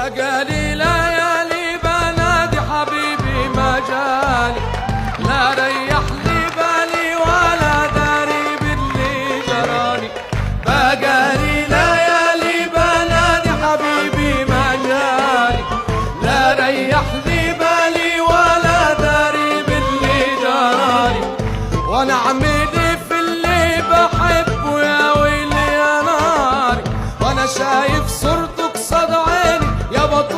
بقالي ليالي بنادي حبيبي ما جاني، لا ريح لي بالي ولا داري باللي جراني. بقالي ليالي بنادي حبيبي ما جاني، لا ريح لي بالي ولا داري باللي جراني. وانا عميدي في اللي بحبه يا ويلي يا ناري، وانا شايف صورته قصاد عيني يا بطل